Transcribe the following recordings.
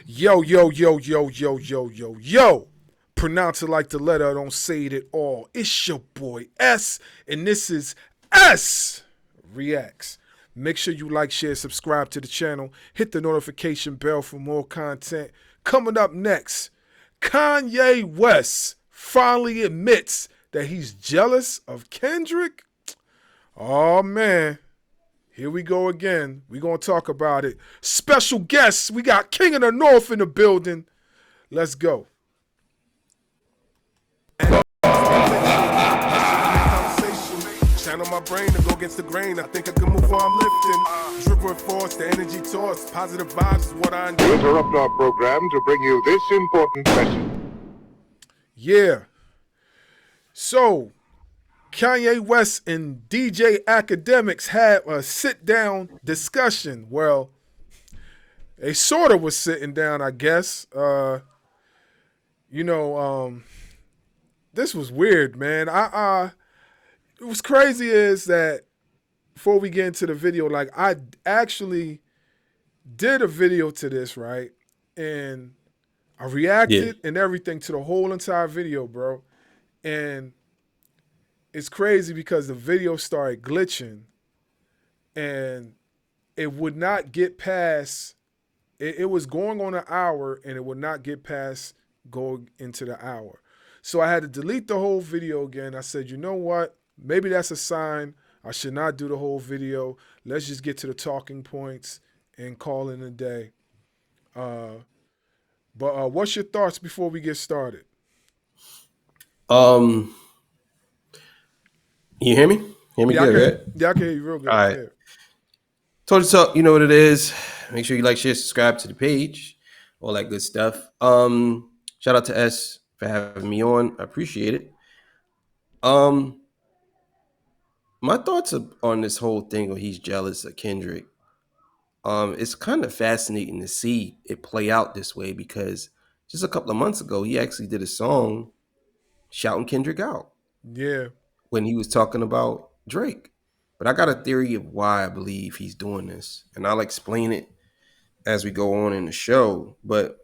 Yo, yo, yo, yo, yo, yo, yo, yo. Pronounce it like the letter, don't say it at all. It's your boy S, and this is S Reacts. Make sure you like, share, subscribe to the channel. Hit the notification bell for more content. Coming up next, Kanye West finally admits that he's jealous of Kendrick. Oh, man. Here we go again. We're going to talk about it. Special guests. We got King of the North in the building. Let's go. Channel my brain to go against the grain. I think I can move while I'm lifting. Drip with force, the energy towards positive vibes is what I We interrupt our program to bring you this important message. Yeah. So, Kanye West and DJ ADDICTZ had a sit-down discussion. Well, they sort of was sitting down, I guess. This was weird, man. It was crazy is that before we get into the video, like I actually did a video to this, right? And I reacted and everything to the whole entire video, bro. And it's crazy because the video started glitching and it would not get past, it was going on an hour and it would not get past going into the hour. So I had to delete the whole video again. I said, you know what? Maybe that's a sign I should not do the whole video. Let's just get to the talking points and call it a day. But what's your thoughts before we get started? You hear me? Hear me good, right? Yeah, I can hear you real good. All right. Yeah. Told you so. You know what it is. Make sure you like, share, subscribe to the page, all that good stuff. Shout out to S for having me on. I appreciate it. My thoughts on this whole thing where he's jealous of Kendrick. It's kind of fascinating to see it play out this way because just a couple of months ago, he actually did a song shouting Kendrick out. Yeah. When he was talking about Drake. But I got a theory of why I believe he's doing this. And I'll explain it as we go on in the show. But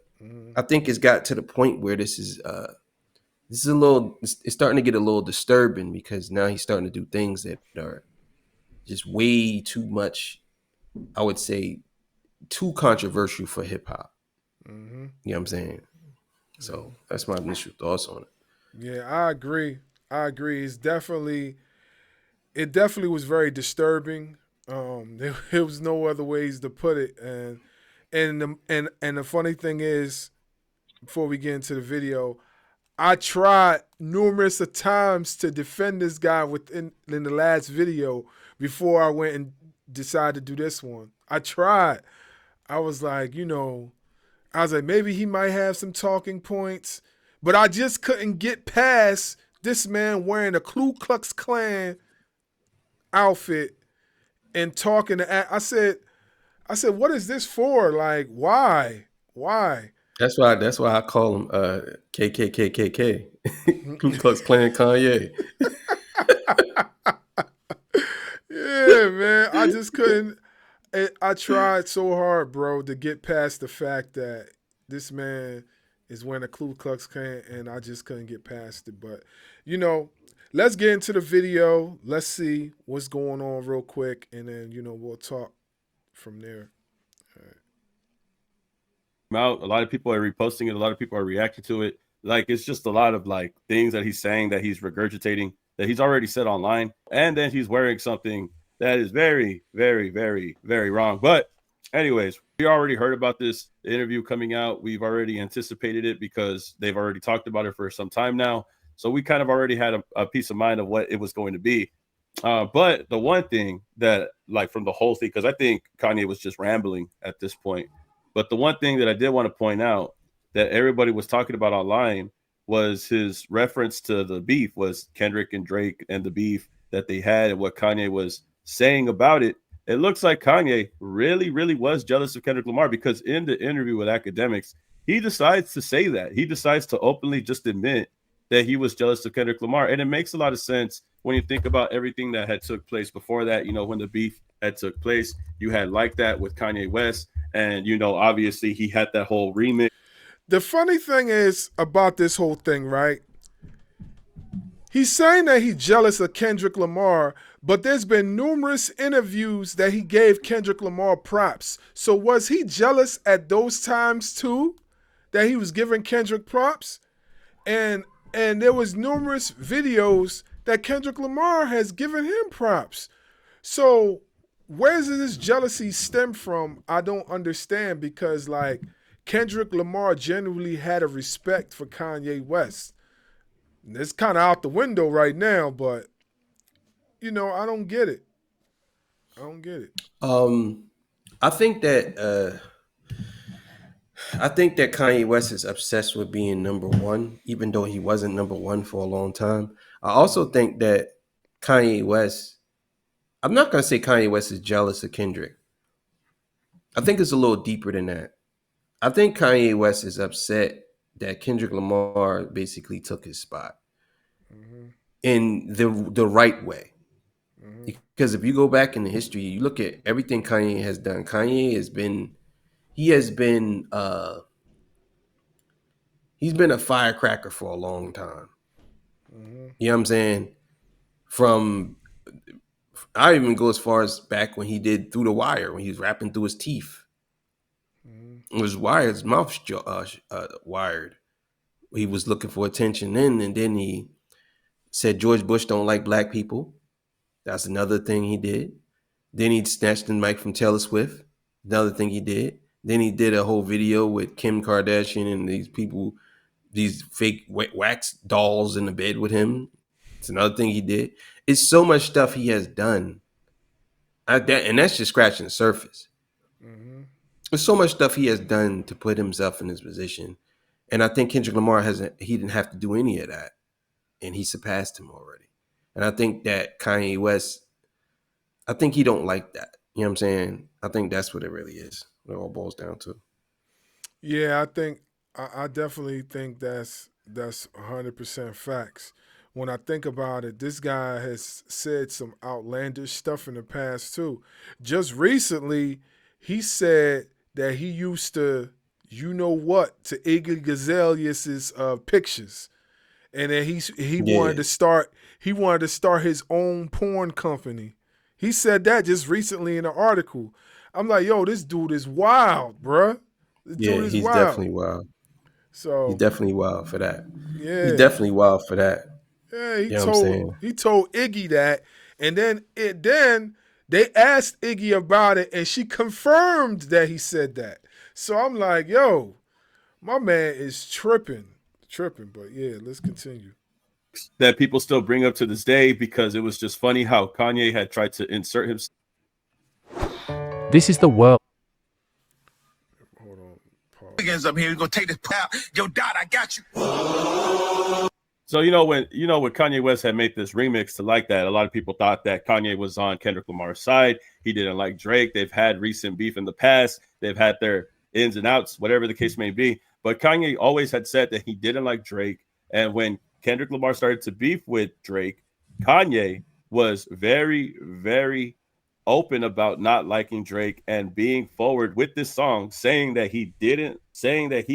I think it's got to the point where this is it's starting to get a little disturbing because now he's starting to do things that are just way too much, I would say, too controversial for hip hop. You know what I'm saying? So that's my initial thoughts on it. Yeah, I agree. It definitely was very disturbing. There was no other ways to put it. And the funny thing is, before we get into the video, I tried numerous of times to defend this guy in the last video before I went and decided to do this one. I tried. I was like, maybe he might have some talking points, but I just couldn't get past this man wearing a Ku Klux Klan outfit and talking to. I said, what is this for? Like, why? That's why I call him KKKKK, Ku Klux Klan Kanye. Yeah, man. I just couldn't. I tried so hard, bro, to get past the fact that this man is wearing a Ku Klux Klan, and I just couldn't get past it. But, let's get into the video. Let's see what's going on real quick, and then, we'll talk from there. Out. A lot of people are reposting it. A lot of people are reacting to it. Like, it's just a lot of like things that he's saying that he's regurgitating that he's already said online. And then he's wearing something that is very, very, very, very wrong. But anyways, we already heard about this interview coming out. We've already anticipated it because they've already talked about it for some time now. So we kind of already had a peace of mind of what it was going to be. But the one thing that, like, from the whole thing, because I think Kanye was just rambling at this point. But the one thing that I did want to point out that everybody was talking about online was his reference to the beef, was Kendrick and Drake and the beef that they had and what Kanye was saying about it. It looks like Kanye really, really was jealous of Kendrick Lamar because in the interview with ADDICTZ, he decides to say that. He decides to openly just admit that he was jealous of Kendrick Lamar. And it makes a lot of sense when you think about everything that had took place before that, when the beef that took place. You had Like That with Kanye West, and obviously he had that whole remix. The funny thing is about this whole thing, right? He's saying that he's jealous of Kendrick Lamar, but there's been numerous interviews that he gave Kendrick Lamar props. So was he jealous at those times too, that he was giving Kendrick props? And there was numerous videos that Kendrick Lamar has given him props. So where does this jealousy stem from? I don't understand, because like Kendrick Lamar genuinely had a respect for Kanye West. It's kind of out the window right now, but I don't get it. I don't get it. I think that Kanye West is obsessed with being number one, even though he wasn't number one for a long time. I also think that Kanye West. I'm not gonna say Kanye West is jealous of Kendrick. I think it's a little deeper than that. I think Kanye West is upset that Kendrick Lamar basically took his spot in the right way. Because if you go back in the history, you look at everything Kanye has done. Kanye has been he's been a firecracker for a long time. You know what I'm saying? I even go as far as back when he did Through the Wire, when he was rapping through his teeth. It was wired, his mouth wired. He was looking for attention then, and then he said George Bush don't like black people. That's another thing he did. Then he snatched the mic from Taylor Swift. Another thing he did. Then he did a whole video with Kim Kardashian and these people, these fake wax dolls in the bed with him. It's another thing he did. It's so much stuff he has done. And that's just scratching the surface. There's so much stuff he has done to put himself in this position. And I think Kendrick Lamar he didn't have to do any of that. And he surpassed him already. And I think that Kanye West, I think he don't like that. You know what I'm saying? I think that's what it really is. What it all boils down to. Yeah, I definitely think that's 100% facts. When I think about it, this guy has said some outlandish stuff in the past too. Just recently, he said that he used to, to Iggy Azalea's pictures, and then he wanted to start his own porn company. He said that just recently in an article. I'm like, yo, this dude is wild, bruh. This dude is he's wild. definitely wild. So He's definitely wild for that. yeah, He's definitely wild for that. yeah. You know what I'm saying? He told Iggy that, and then they asked Iggy about it, and she confirmed that he said that. So I'm like, yo, my man is tripping. But yeah, let's continue. That people still bring up to this day because it was just funny how Kanye had tried to insert himself. This is the world. Hold on. Pause. Against up here, we're gonna take this out. Yo, Dot, I got you. So when Kanye West had made this remix to Like That, a lot of people thought that Kanye was on Kendrick Lamar's side. He didn't like Drake. They've had recent beef in the past. They've had their ins and outs, whatever the case may be. But Kanye always had said that he didn't like Drake. And when Kendrick Lamar started to beef with Drake, Kanye was very, very open about not liking Drake and being forward with this song, saying that he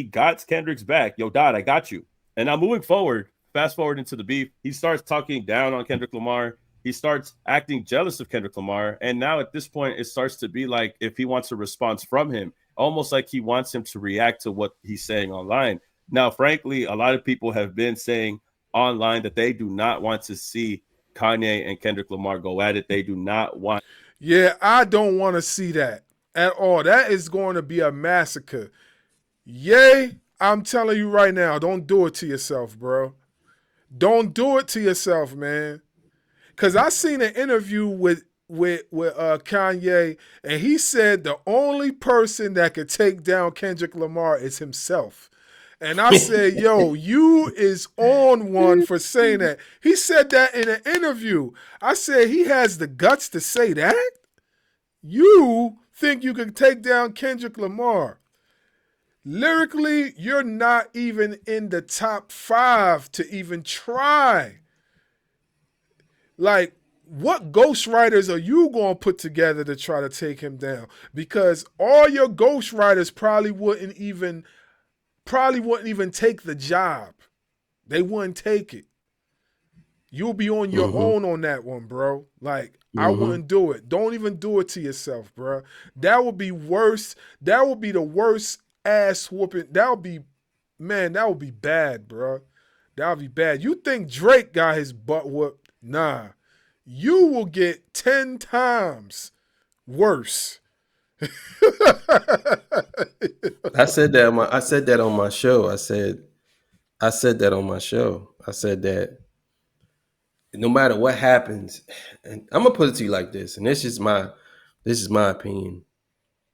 got Kendrick's back. Yo, Dot, I got you. And now moving forward, fast forward into the beef, he starts talking down on Kendrick Lamar. He starts acting jealous of Kendrick Lamar. And now at this point, it starts to be like if he wants a response from him, almost like he wants him to react to what he's saying online. Now, frankly, a lot of people have been saying online that they do not want to see Kanye and Kendrick Lamar go at it. They do not want. Yeah, I don't want to see that at all. That is going to be a massacre. Yay, I'm telling you right now, don't do it to yourself, bro. Don't do it to yourself, man. Because I seen an interview with Kanye, and he said the only person that could take down Kendrick Lamar is himself. And I said, yo, you is on one for saying that. He said that in an interview. I said, he has the guts to say that? You think you can take down Kendrick Lamar? Lyrically, you're not even in the top 5 to even try. Like, what ghostwriters are you going to put together to try to take him down? Because all your ghostwriters probably wouldn't even take the job. They wouldn't take it. You'll be on your own on that one, bro. Like, I wouldn't do it. Don't even do it to yourself, bro. That would be worse. That would be the worst ass whooping. That would be bad, bro. That would be bad. You think Drake got his butt whooped? Nah. You will get 10 times worse. I said that on my show. I said that on my show. I said that no matter what happens, and I'm gonna put it to you like this, and this is my opinion.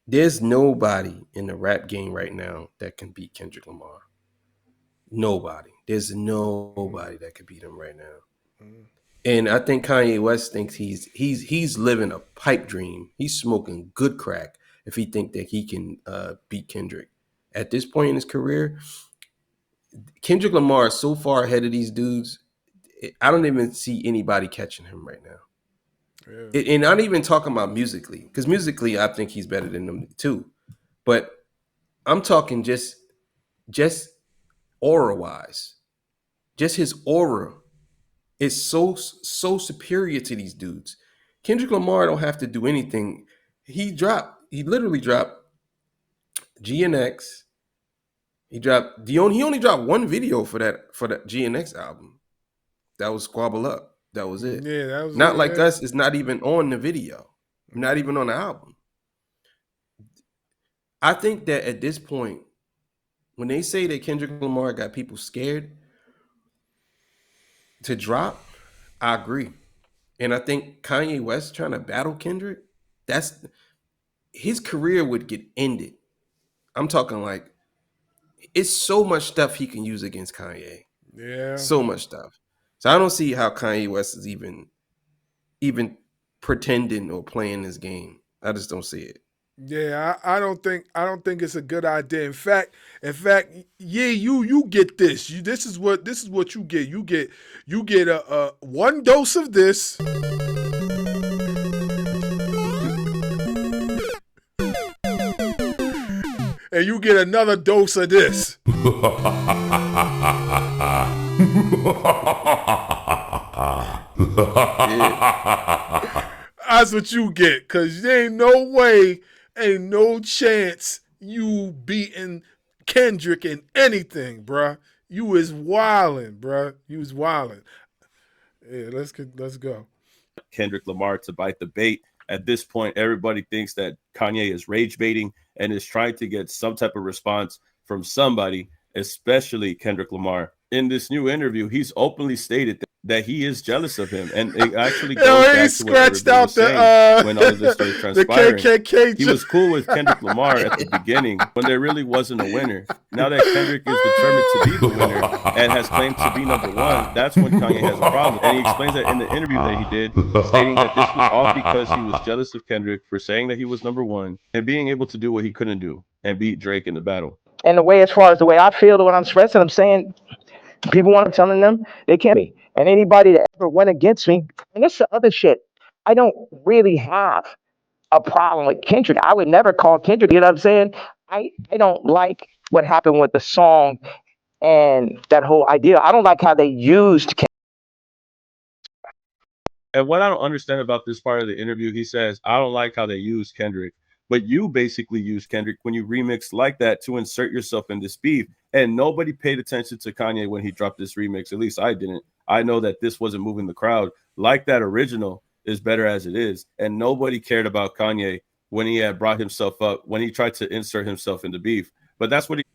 There's nobody in the rap game right now that can beat Kendrick Lamar. Nobody. There's nobody that could beat him right now. And I think Kanye West thinks he's living a pipe dream. He's smoking good crack if he think that he can beat Kendrick. At this point in his career, Kendrick Lamar is so far ahead of these dudes. I don't even see anybody catching him right now. Yeah. And I'm not even talking about musically, because musically I think he's better than them too. But I'm talking just aura wise. Just his aura is so superior to these dudes. Kendrick Lamar don't have to do anything. He literally dropped GNX. He only dropped one video for that GNX album. That was Squabble Up. That was it. Yeah, that was Not Like Us. It's not even on the video. Not even on the album. I think that at this point, when they say that Kendrick Lamar got people scared to drop, I agree. And I think Kanye West trying to battle Kendrick, his career would get ended. I'm talking like, it's so much stuff he can use against Kanye. Yeah. So much stuff. So I don't see how Kanye West is even pretending or playing this game. I just don't see it. Yeah, I don't think it's a good idea. In fact, yeah, you get this. This is what you get. You get a one dose of this. And you get another dose of this. That's what you get, because there ain't no chance you beating Kendrick in anything, bruh. You is wildin', bruh. You is wildin'. Yeah, let's go. Kendrick Lamar to bite the bait. At this point, everybody thinks that Kanye is rage baiting and is trying to get some type of response from somebody, especially Kendrick Lamar. In this new interview, he's openly stated that he is jealous of him, and it actually goes back to what everybody was saying when all of this started transpiring. The KKK. He was cool with Kendrick Lamar at the beginning when there really wasn't a winner. Now that Kendrick is determined to be the winner and has claimed to be number one, that's when Kanye has a problem. And he explains that in the interview that he did, stating that this was all because he was jealous of Kendrick for saying that he was number one and being able to do what he couldn't do and beat Drake in the battle. And as far as the way I feel, the way I'm expressing, I'm saying people want to telling them they can't be. And anybody that ever went against me, and that's the other shit. I don't really have a problem with Kendrick. I would never call Kendrick, you know what I'm saying? I don't like what happened with the song and that whole idea. I don't like how they used Kendrick. And what I don't understand about this part of the interview, he says, I don't like how they use Kendrick. But you basically used Kendrick when you remixed like that to insert yourself in this beef. And nobody paid attention to Kanye when he dropped this remix. At least I didn't. I know that this wasn't moving the crowd. Like that original is better as it is. And nobody cared about Kanye when he had brought himself up, when he tried to insert himself into beef. But that's what he...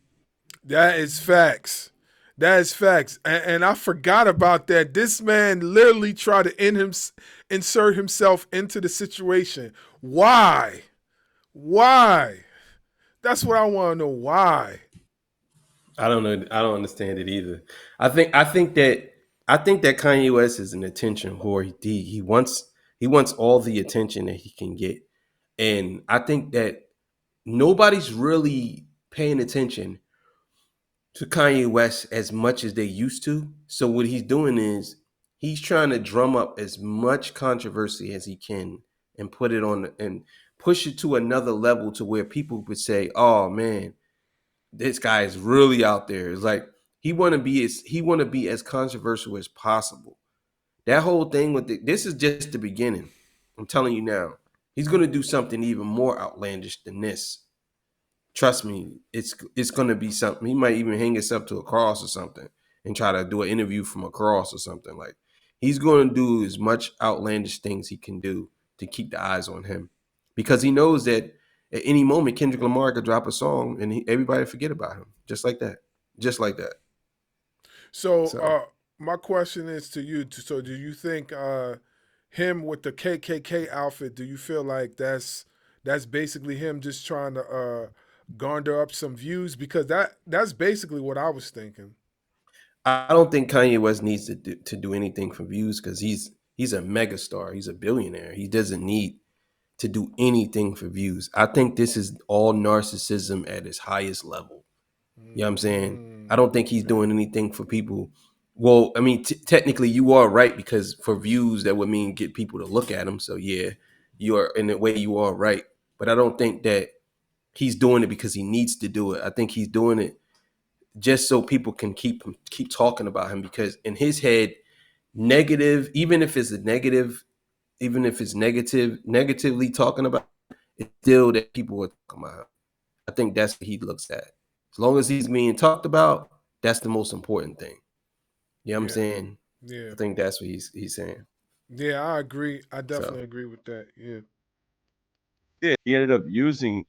That is facts. That is facts. And I forgot about that. This man literally tried to insert himself into the situation. Why? Why? That's what I want to know. Why? I don't know. I don't understand it either. I think that Kanye West is an attention whore. He wants all the attention that he can get, and I think that nobody's really paying attention to Kanye West as much as they used to. So what he's doing is he's trying to drum up as much controversy as he can and put it on and push it to another level to where people would say, "Oh man, this guy is really out there." It's like he want to be as controversial as possible. That whole thing with this is just the beginning. I'm telling you now. He's going to do something even more outlandish than this. Trust me, it's going to be something. He might even hang himself to a cross or something and try to do an interview from a cross or something. Like, he's going to do as much outlandish things he can do to keep the eyes on him, because he knows that at any moment Kendrick Lamar could drop a song and everybody forget about him, just like that, just like that. So, So my question is to you. So, do you think him with the KKK outfit? Do you feel like that's basically him just trying to garner up some views? Because that's basically what I was thinking. I don't think Kanye West needs to do anything for views, because he's a megastar. He's a billionaire. He doesn't need to do anything for views. I think this is all narcissism at its highest level. You know what I'm saying? I don't think he's Okay. doing anything for people. Well, I mean, technically you are right, because for views that would mean get people to look at him. So yeah, you are, in a way you are right. But I don't think that he's doing it because he needs to do it. I think he's doing it just so people can keep talking about him, because in his head, negative, even if it's a negative, even if it's negatively talking about it, it's still that people are talking about him. I think that's what he looks at. As long as he's being talked about, that's the most important thing. You know what I'm Yeah. saying? Yeah. I think that's what he's saying. Yeah. I agree. I So definitely agree with that. Yeah. Yeah, he ended up using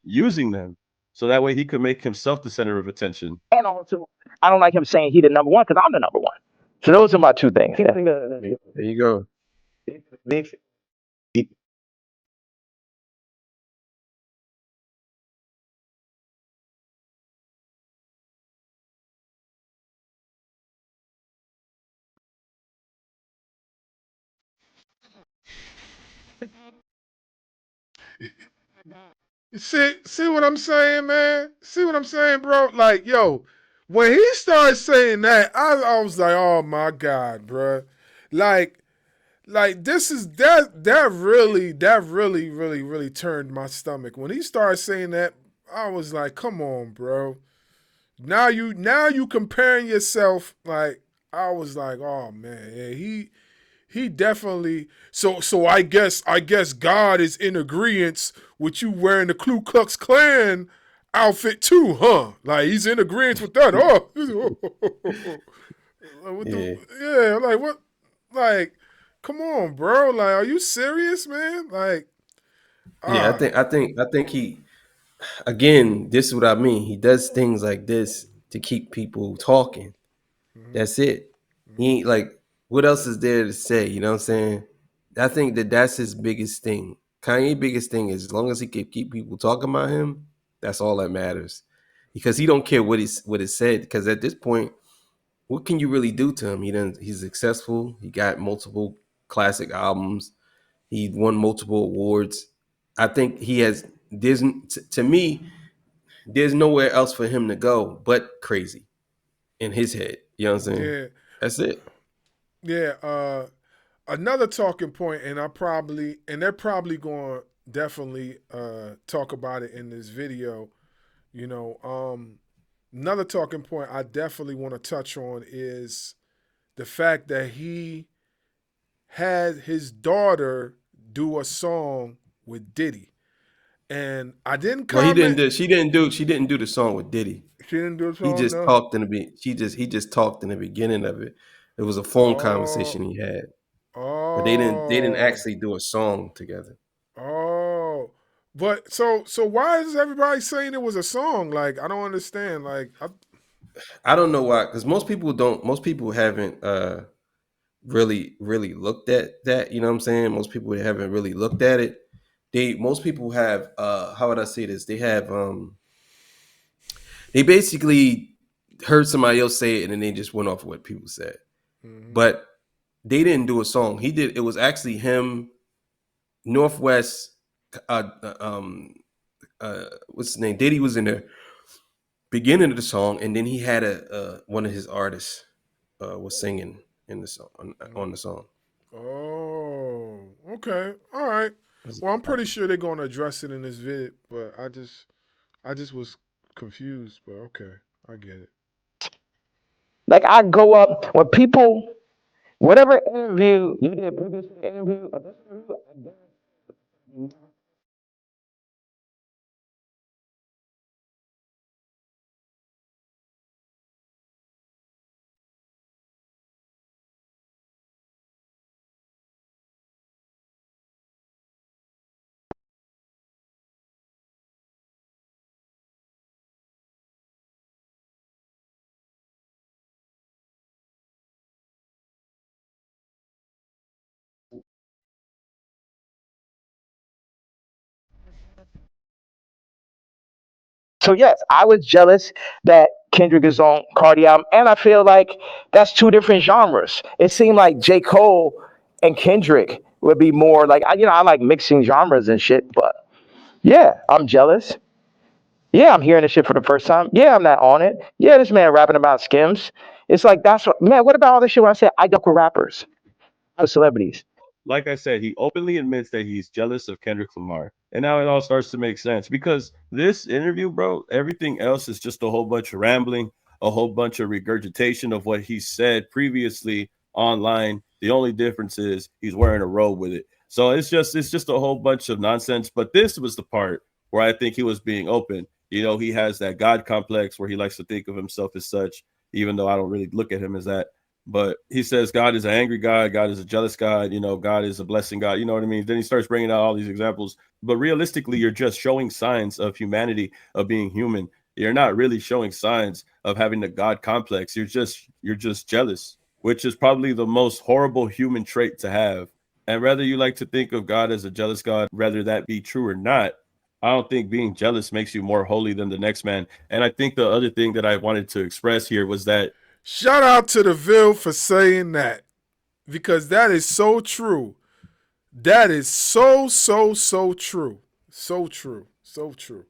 them so that way he could make himself the center of attention. And also, I don't like him saying he the number one because I'm the number one. So those are my two things. there you go. See what I'm saying, man? See what I'm saying, bro? Like, yo, when he started saying that, I was like, oh my God, bro. Like, this is that really turned my stomach. When he started saying that, I was like, come on, bro. Now you comparing yourself, like, I was like, oh man, yeah, he definitely. So I guess God is in agreement with you wearing the Ku Klux Klan outfit too, huh? Like, he's in agreement with that. Oh, what the? Yeah. Yeah, like what? Like, come on, bro. Like, are you serious, man? Like, Yeah, ah, I think he, again, this is what I mean. He does things like this to keep people talking. mm-hmm, That's it. He ain't like, what else is there to say? You know what I'm saying? I think that that's his biggest thing. Kanye' biggest thing is, as long as he can keep people talking about him, that's all that matters. Because he don't care what is said. Because at this point, what can you really do to him? He's successful. He got multiple classic albums. He won multiple awards. I think he has. To me, there's nowhere else for him to go but crazy in his head. You know what I'm saying? yeah, That's it. yeah. Another talking point, and they're probably going to definitely talk about it in this video. You know, another talking point I definitely want to touch on is the fact that he had his daughter do a song with Diddy, and I didn't Well, he didn't comment. do. She didn't do the song with Diddy. She didn't do a He song, just no. talked in the be. He just talked in the beginning of it. It was a phone Oh, conversation he had, but they didn't oh, actually do a song together. oh. But so why is everybody saying it was a song? Like, I don't understand. Like, I don't know why, because most people don't. Most people haven't really looked at that. You know what I'm saying? Most people haven't really looked at it. Most people have how would I say this? They basically heard somebody else say it and then they just went off of what people said. mhm. But they didn't do a song. He did. It was actually him, Northwest. Uh, uh, um, what's his name? Diddy was in the beginning of the song, and then he had a one of his artists was singing. in the song on the song. Oh, okay, all right. Well, I'm pretty sure they're gonna address it in this vid, but I just was confused. But okay, I get it. Like I go up when people, whatever interview you did, previous interview, or this interview, I guarantee. So yes, I was jealous that Kendrick is on Cardi album, and I feel like that's two different genres. It seemed like J. Cole and Kendrick would be more like I like mixing genres and shit, but yeah, I'm jealous. Yeah, I'm hearing this shit for the first time. Yeah, I'm not on it. Yeah, this man rapping about Skims. It's like that's what man. What about all this shit when I said I duck with rappers, I celebrities? Like I said, he openly admits that he's jealous of Kendrick Lamar. And now it all starts to make sense because this interview, bro, everything else is just a whole bunch of rambling, a whole bunch of regurgitation of what he said previously online. The only difference is he's wearing a robe with it. So it's just a whole bunch of nonsense. But this was the part where I think he was being open. You know, he has that God complex where he likes to think of himself as such, even though I don't really look at him as that. But he says God is an angry God, God is a jealous God, God is a blessing God, you know what I mean? Then he starts bringing out all these examples. But realistically, you're just showing signs of humanity, of being human. You're not really showing signs of having the God complex. You're just jealous, which is probably the most horrible human trait to have. And whether you like to think of God as a jealous God, whether that be true or not, I don't think being jealous makes you more holy than the next man. And I think the other thing that I wanted to express here was that Shout out to the Ville for saying that because that is so true. That is so true. So true. So true.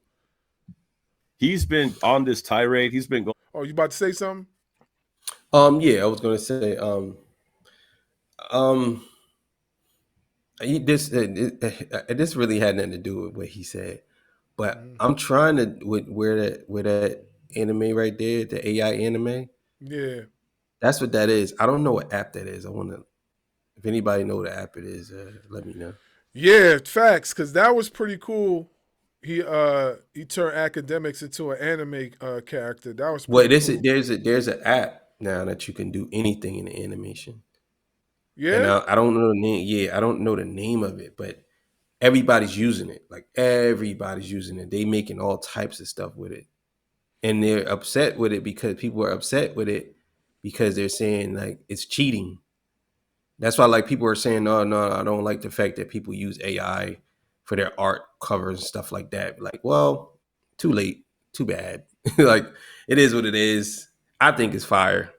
he's been on this tirade. He's been going. Oh, you about to say something? Yeah, I was gonna say, um, this really had nothing to do with what he said, but Mm-hmm. I'm trying to with where that anime right there, the AI anime. Yeah. That's what that is. I don't know what app that is. I want to. If anybody know what app it is, let me know. Yeah, facts, because that was pretty cool. He turned academics into an anime character. That was Well, pretty cool. there's an app now that you can do anything in the animation, and Yeah? I don't know the name. Yeah, I don't know the name of it, but everybody's using it. Like everybody's using it. They making all types of stuff with it, and they're upset with it because people are upset with it because they're saying like it's cheating. That's why like people are saying, no, no, I don't like the fact that people use AI for their art covers and stuff like that. Like, well, too late, too bad. Like it is what it is. I think it's fire.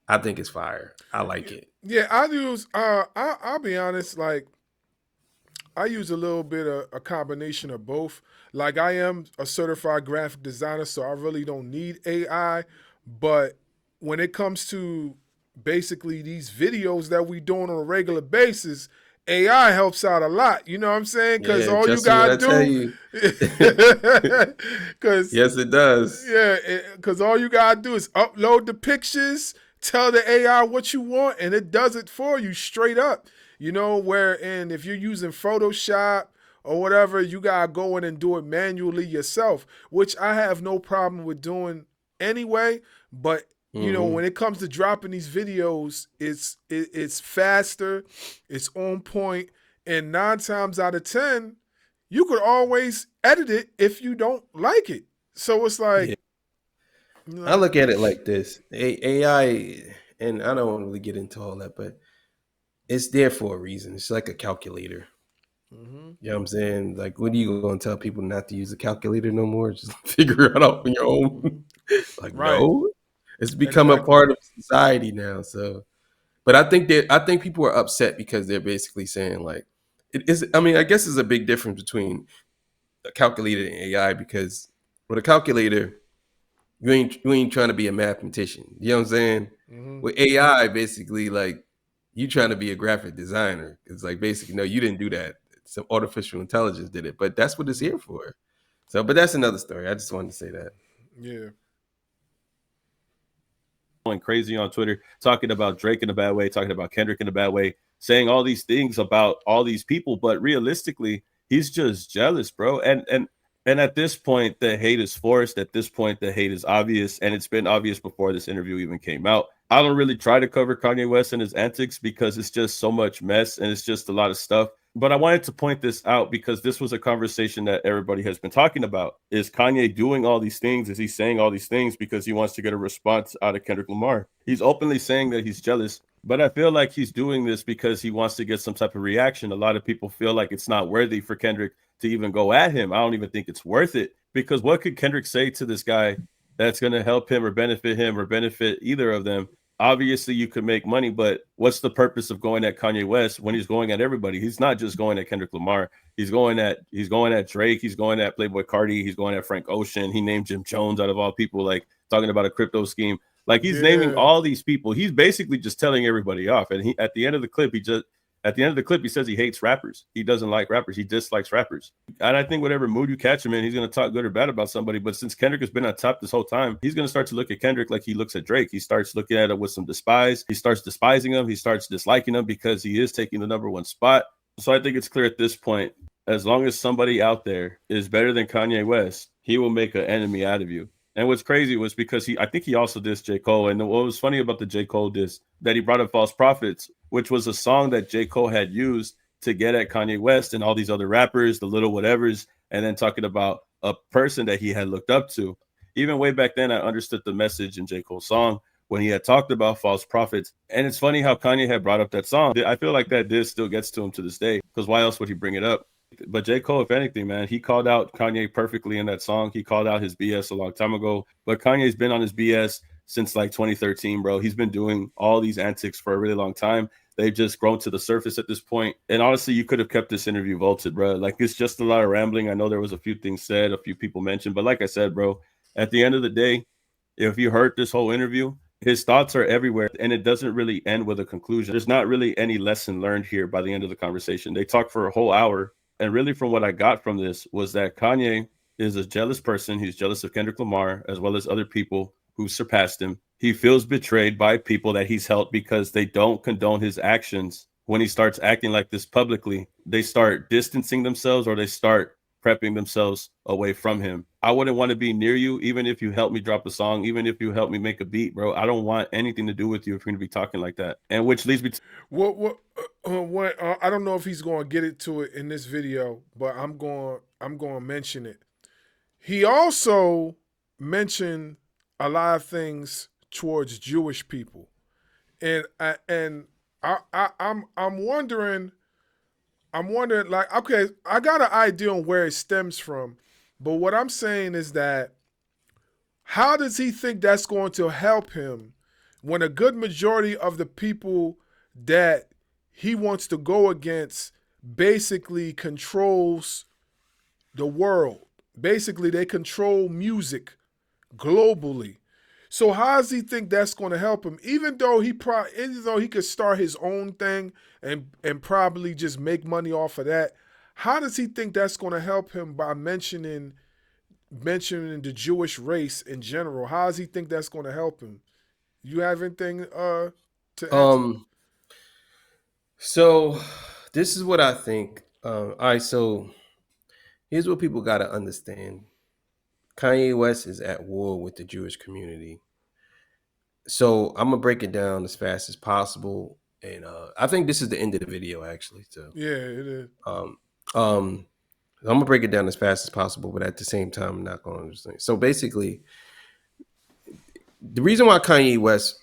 I think it's fire. I like it. Yeah, I use I'll be honest, like I use a little bit of a combination of both. Like I am a certified graphic designer, so I really don't need AI. But when it comes to basically these videos that we doing on a regular basis, AI helps out a lot. You know what I'm saying? Because Yeah, all you trust me when gotta I tell do, you. because Yes, it does. yeah, because all you gotta do is upload the pictures, tell the AI what you want, and it does it for you straight up. You know, wherein if you're using Photoshop or whatever, you gotta go in and do it manually yourself, which I have no problem with doing anyway. But Hmm. when it comes to dropping these videos, it's faster, it's on point, and 9 times out of 10, you could always edit it if you don't like it. So it's Yeah, like, I look at it like this: AI, and I don't really get into all that, but it's there for a reason. It's like a calculator. mhm, You know what I'm saying? Like, what are you going to tell people not to use a calculator no more? Just figure it out on your own. mhm. Like, Right, no, it's become a exactly. part of society now. So, but I think people are upset because they're basically saying like, it is. I mean, I guess there's a big difference between a calculator and AI because with a calculator, you ain't trying to be a mathematician. You know what I'm saying? With AI, basically, like you trying to be a graphic designer. It's like basically, no, you didn't do that. Some artificial intelligence did it, but that's what it's here for. So, but that's another story. I just wanted to say that. Yeah. Going crazy on Twitter, talking about Drake in a bad way, talking about Kendrick in a bad way, saying all these things about all these people, but realistically, he's just jealous, bro. And at this point, the hate is forced. At this point, the hate is obvious, and it's been obvious before this interview even came out. I don't really try to cover Kanye West and his antics because it's just so much mess and it's just a lot of stuff. But I wanted to point this out because this was a conversation that everybody has been talking about. Is Kanye doing all these things? Is he saying all these things because he wants to get a response out of Kendrick Lamar? He's openly saying that he's jealous, but I feel like he's doing this because he wants to get some type of reaction. A lot of people feel like it's not worthy for Kendrick to even go at him. I don't even think it's worth it because what could Kendrick say to this guy that's going to help him or benefit either of them? Obviously you could make money, but what's the purpose of going at Kanye West when he's going at everybody? He's not just going at Kendrick Lamar. He's going at Drake. He's going at Playboy Cardi. He's going at Frank Ocean. He named Jim Jones out of all people, like talking about a crypto scheme. Like he's naming all these people. He's basically just telling everybody off. And he, at the end of the clip, he says he hates rappers. He doesn't like rappers. He dislikes rappers. And I think whatever mood you catch him in, he's going to talk good or bad about somebody. But since Kendrick has been on top this whole time, he's going to start to look at Kendrick like he looks at Drake. He starts looking at it with some despise. He starts despising him. He starts disliking him because he is taking the number one spot. So I think it's clear at this point, as long as somebody out there is better than Kanye West, he will make an enemy out of you. And what's crazy was because I think he also dissed J. Cole. And what was funny about the J. Cole diss, that he brought up False Prophets, which was a song that J. Cole had used to get at Kanye West and all these other rappers, the little whatevers, and then talking about a person that he had looked up to. Even way back then, I understood the message in J. Cole's song when he had talked about false prophets. And it's funny how Kanye had brought up that song. I feel like that diss still gets to him to this day, because why else would he bring it up? But J. Cole, if anything, man, he called out Kanye perfectly in that song. He called out his BS a long time ago. But Kanye's been on his BS since like 2013, bro. He's been doing all these antics for a really long time. They've just grown to the surface at this point. And honestly, you could have kept this interview vaulted, bro. Like, it's just a lot of rambling. I know there was a few things said, a few people mentioned. But like I said, bro, at the end of the day, if you heard this whole interview, his thoughts are everywhere, and it doesn't really end with a conclusion. There's not really any lesson learned here by the end of the conversation. They talked for a whole hour. And really, from what I got from this was that Kanye is a jealous person. He's jealous of Kendrick Lamar, as well as other people who surpassed him. He feels betrayed by people that he's helped because they don't condone his actions. When he starts acting like this publicly, they start distancing themselves, or they start prepping themselves away from him. I wouldn't want to be near you, even if you help me drop a song, even if you help me make a beat, bro. I don't want anything to do with you if you're going to be talking like that. And which leads me to What I don't know if he's going to get it to it in this video, but I'm going to mention it. He also mentioned a lot of things towards Jewish people, and I'm wondering, like, okay, I got an idea on where it stems from, but what I'm saying is that how does he think that's going to help him when a good majority of the people that he wants to go against basically controls the world? Basically, they control music globally. So how does he think that's going to help him? Even though he could start his own thing and probably just make money off of that, how does he think that's going to help him by mentioning the Jewish race in general? How does he think that's going to help him? You have anything to add? So this is what I think. All right, so here's what people got to understand. Kanye West is at war with the Jewish community. So I'm gonna break it down as fast as possible, and I think this is the end of the video, actually. So Yeah, it is. I'm gonna break it down as fast as possible, but at the same time, I'm not gonna understand. So basically, the reason why Kanye West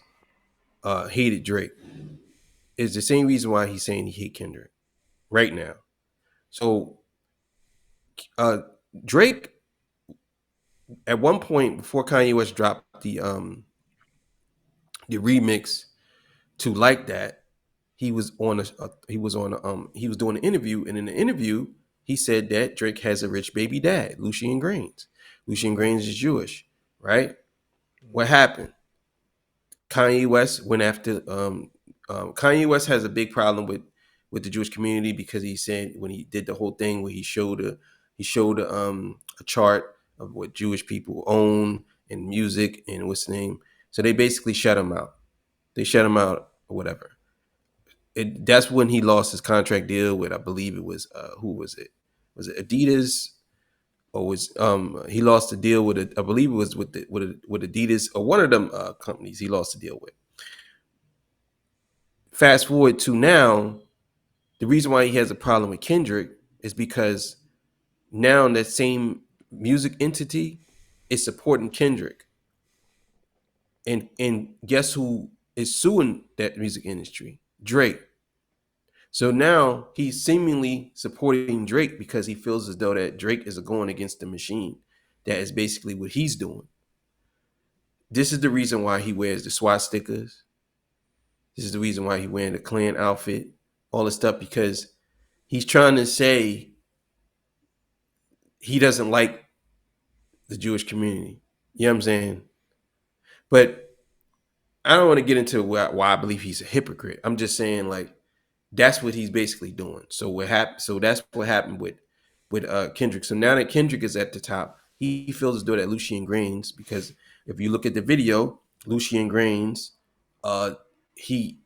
hated Drake is the same reason why he's saying he hate Kendrick right now. So Drake, at one point before Kanye West dropped the remix to Like That, he was doing an interview, and in the interview he said that Drake has a rich baby dad, Lucien Grains. Lucien Grains is Jewish, right? What happened? Kanye West went after Kanye West has a big problem with the Jewish community because he said when he did the whole thing where he showed a chart of what Jewish people own and music and what's the name. So they basically shut him out. They shut him out or whatever. That's when he lost his contract deal with, I believe it was who was it? Was it Adidas? Or was he lost the deal with it? I believe it was with Adidas or one of them companies he lost the deal with. Fast forward to now, the reason why he has a problem with Kendrick is because now that same music entity is supporting Kendrick. And guess who is suing that music industry? Drake. So now he's seemingly supporting Drake because he feels as though that Drake is going against the machine. That is basically what he's doing. This is the reason why he wears the swastikas. This is the reason why he wearing the Klan outfit, all this stuff, because he's trying to say he doesn't like the Jewish community. You know what I'm saying? But I don't want to get into why I believe he's a hypocrite. I'm just saying, like, that's what he's basically doing. So what happened? So that's what happened with Kendrick. So now that Kendrick is at the top, he feels as though that Lucien Grains, because if you look at the video, Lucien Grains, he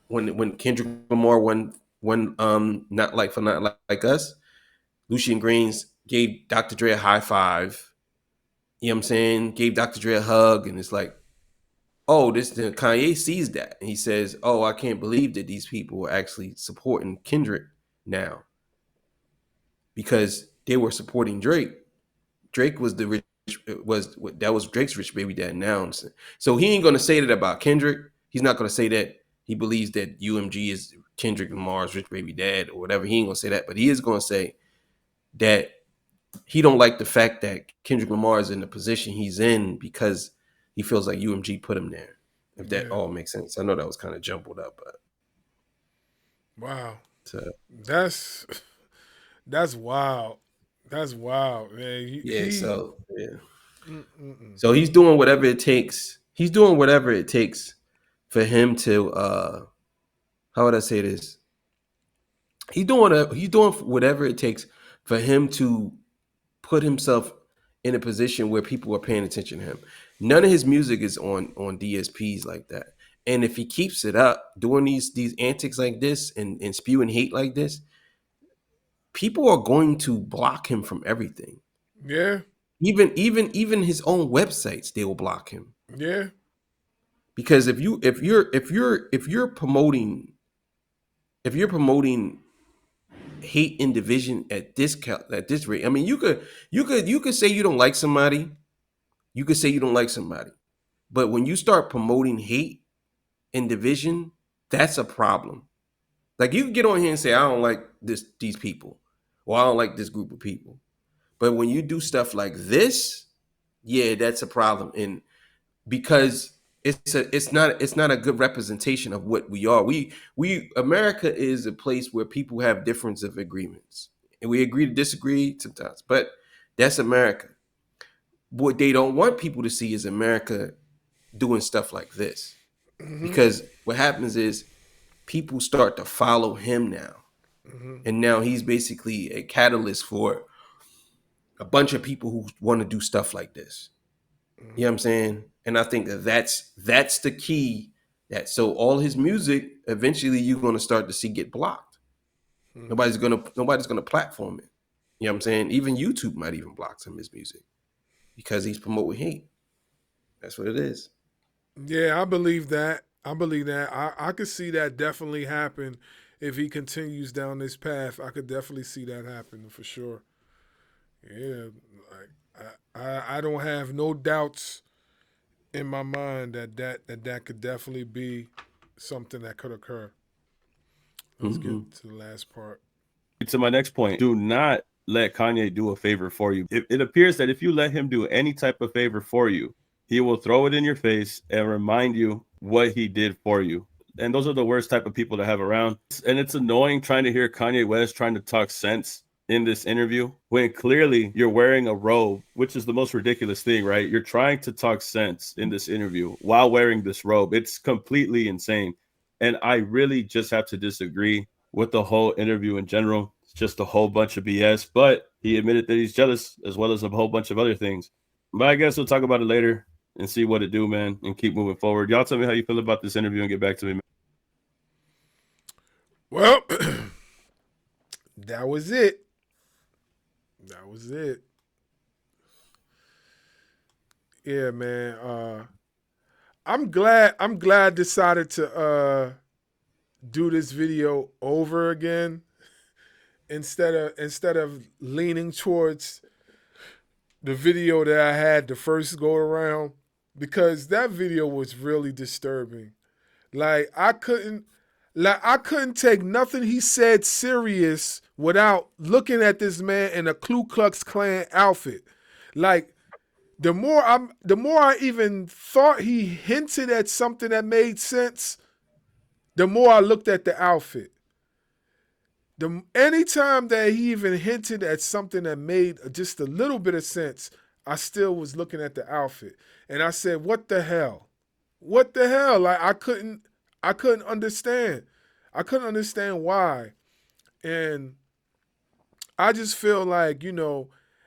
when Kendrick Lamar won not like us, Lucien Grains gave Dr. Dre a high five. You know what I'm saying? Gave Dr. Dre a hug, and it's like, oh, Kanye sees that. And he says, oh, I can't believe that these people are actually supporting Kendrick now. Because they were supporting Drake. Drake was that was Drake's rich baby dad now. So he ain't gonna say that about Kendrick. He's not gonna say that he believes that UMG is Kendrick Lamar's rich baby dad or whatever. He ain't gonna say that, but he is gonna say that he don't like the fact that Kendrick Lamar is in the position he's in because he feels like UMG put him there. If that all makes sense. I know that was kind of jumbled up, but Wow. so, That's wild. That's wild, man. So he's doing whatever it takes. He's doing whatever it takes for him to how would I say this? He's doing whatever it takes for him to put himself in a position where people are paying attention to him. None of his music is on DSPs like that. And if he keeps it up, doing these antics like this and spewing hate like this, people are going to block him from everything. Yeah. Even his own websites, they will block him. Yeah. Because if you're promoting hate and division at this rate, I mean, you could say you don't like somebody. You could say you don't like somebody. But when you start promoting hate and division, that's a problem. Like, you can get on here and say, I don't like these people, or I don't like this group of people. But when you do stuff like this, yeah, that's a problem. And because it's not a good representation of what we are. We America is a place where people have difference of agreements. And we agree to disagree sometimes. But that's America. What they don't want people to see is America doing stuff like this. Because what happens is people start to follow him now. And now he's basically a catalyst for a bunch of people who want to do stuff like this. You know what I'm saying? And I think that's the key. That so all his music, eventually you're going to start to see get blocked. Nobody's gonna platform it. You know what I'm saying? Even YouTube might even block some of his music because he's promoting hate. That's what it is. Yeah, I believe that. I could see that definitely happen if he continues down this path. I could definitely see that happening for sure. Yeah, like I don't have no doubts in my mind that could definitely be something that could occur. Let's get to the last part. To my next point, do not let Kanye do a favor for you. It appears that if you let him do any type of favor for you, he will throw it in your face and remind you what he did for you. And those are the worst type of people to have around. And it's annoying trying to hear Kanye West trying to talk sense in this interview when clearly you're wearing a robe, which is the most ridiculous thing, right? You're trying to talk sense in this interview while wearing this robe. It's completely insane. And I really just have to disagree with the whole interview in general. It's just a whole bunch of BS, but he admitted that he's jealous as well as a whole bunch of other things. But I guess we'll talk about it later and see what it do, man, and keep moving forward. Y'all tell me how you feel about this interview and get back to me, man. Well, that was it. That was it. Yeah, man. I'm glad I decided to do this video over again instead of leaning towards the video that I had the first go around, because that video was really disturbing. Like I couldn't take nothing he said serious without looking at this man in a Ku Klux Klan outfit. Like the more I even thought he hinted at something that made sense, the more I looked at the outfit. Anytime that he even hinted at something that made just a little bit of sense, I still was looking at the outfit. And I said, what the hell? What the hell? Like I couldn't understand. I couldn't understand why. And I just feel like,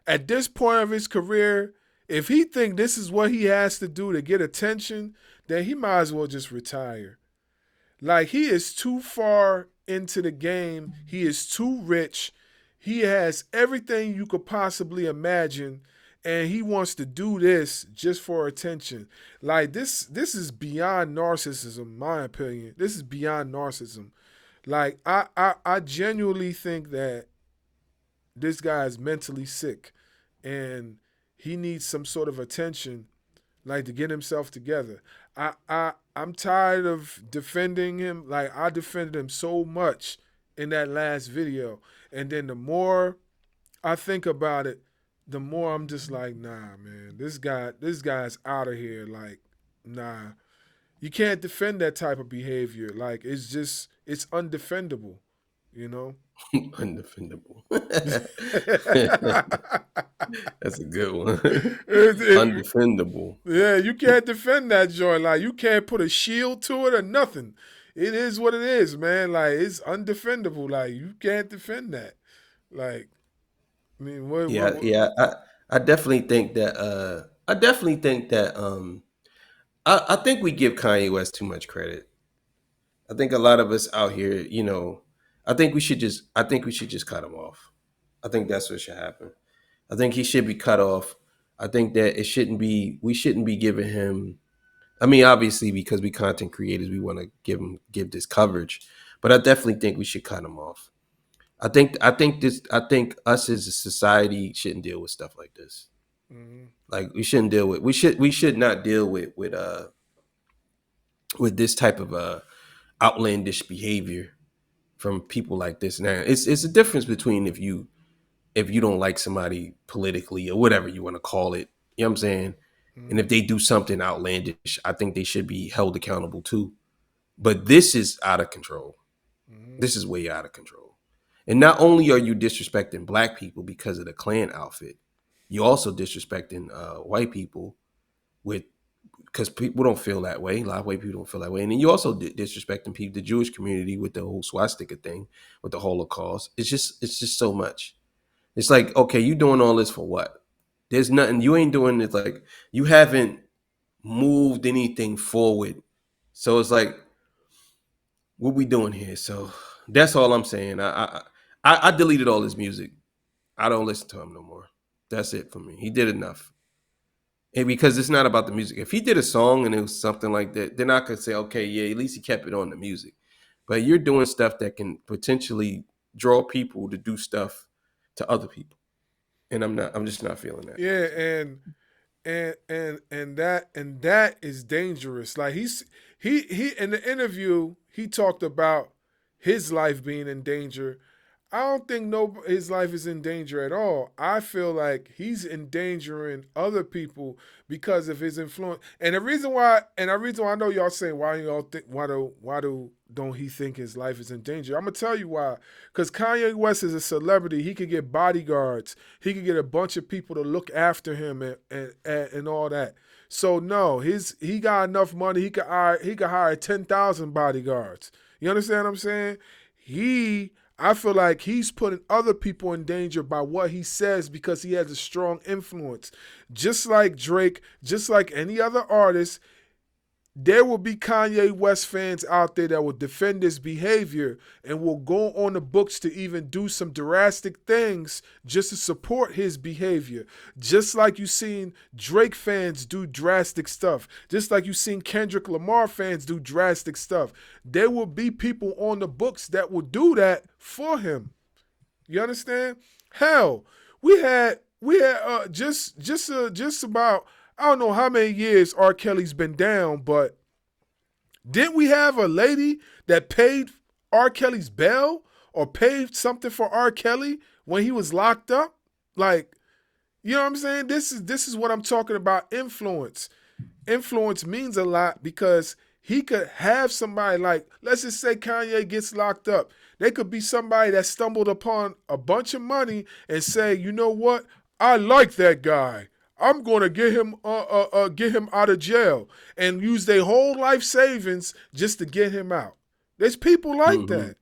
at this point of his career, if he think this is what he has to do to get attention, then he might as well just retire. Like he is too far into the game. He is too rich. He has everything you could possibly imagine, and he wants to do this just for attention. Like this is beyond narcissism, in my opinion. This is beyond narcissism. Like I genuinely think that this guy is mentally sick and he needs some sort of attention, like to get himself together. I'm tired of defending him. Like I defended him so much in that last video. And then the more I think about it, the more I'm just like, nah, man, this guy's out of here. Like, nah. You can't defend that type of behavior. Like it's undefendable, you know? Undefendable. That's a good one. It- it- Undefendable. Yeah, you can't defend that joint. Like you can't put a shield to it or nothing. It is what it is, man. Like it's undefendable. Like you can't defend that. Like, I mean, what Yeah. I definitely think that. I think we give Kanye West too much credit. I think a lot of us out here, I think we should just. I think we should just cut him off. I think that's what should happen. I think he should be cut off. I think that it shouldn't be. We shouldn't be giving him. I mean, obviously, because we content creators, we want to give this coverage, but I definitely think we should cut him off. I think us as a society shouldn't deal with stuff like this. Mhm. Like we shouldn't deal with. We should not deal with this type of outlandish behavior from people like this. Now, it's a difference between if you don't like somebody politically or whatever you want to call it. You know what I'm saying? And if they do something outlandish, I think they should be held accountable too. But this is out of control. This is way out of control. And not only are you disrespecting black people because of the Klan outfit, you're also disrespecting white people with because people don't feel that way. A lot of white people don't feel that way. And then you also disrespecting people, the Jewish community with the whole swastika thing, with the Holocaust. It's just so much. It's like, okay, you doing all this for what? There's nothing. You ain't doing it. Like you haven't moved anything forward. So it's like, what we doing here? So that's all I'm saying. I deleted all his music. I don't listen to him no more. That's it for me. He did enough. And because it's not about the music. If he did a song and it was something like that, then I could say, okay, yeah, at least he kept it on the music. But you're doing stuff that can potentially draw people to do stuff to other people. And I'm just not feeling that. Yeah, and that is dangerous. Like he in the interview he talked about his life being in danger. I don't think his life is in danger at all. I feel like he's endangering other people because of his influence. And the reason why I know y'all saying why y'all think don't he think his life is in danger? I'm gonna tell you why. Because Kanye West is a celebrity. He could get bodyguards. He could get a bunch of people to look after him and all that. So no, he got enough money. He could hire 10,000 bodyguards. You understand what I'm saying? I feel like he's putting other people in danger by what he says because he has a strong influence. Just like Drake, just like any other artist, there will be Kanye West fans out there that will defend his behavior and will go on the books to even do some drastic things just to support his behavior. Just like you've seen Drake fans do drastic stuff. Just like you've seen Kendrick Lamar fans do drastic stuff. There will be people on the books that will do that for him. You understand? Hell, we had just about, I don't know how many years R. Kelly's been down, but didn't we have a lady that paid R. Kelly's bail or paid something for R. Kelly when he was locked up? Like, you know what I'm saying? This is what I'm talking about, influence. Influence means a lot because he could have somebody like, let's just say Kanye gets locked up. They could be somebody that stumbled upon a bunch of money and say, you know what? I like that guy. I'm going to get him out of jail and use their whole life savings just to get him out. There's people like that,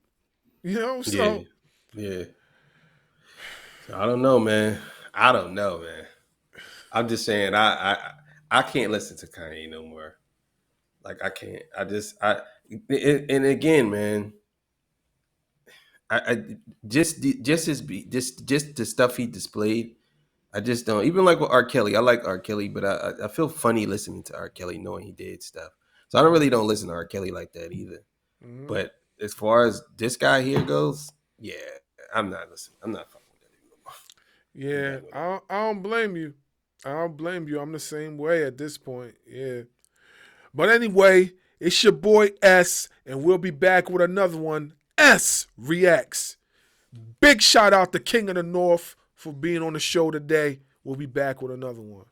you know. So yeah. So I don't know, man. I'm just saying, I can't listen to Kanye no more. Like I can't. And again, man. I just the stuff he displayed. I just don't even like with R. Kelly. I like R. Kelly, but I feel funny listening to R. Kelly knowing he did stuff. So I don't listen to R. Kelly like that either. mm-hmm. But as far as this guy here goes, yeah, I'm not listening. I'm not fucking with that anymore. Yeah, I don't blame you. I don't blame you. I'm the same way at this point. Yeah. But anyway, it's your boy S, and we'll be back with another one. S Reacts. Big shout out to King of the North for being on the show today. We'll be back with another one.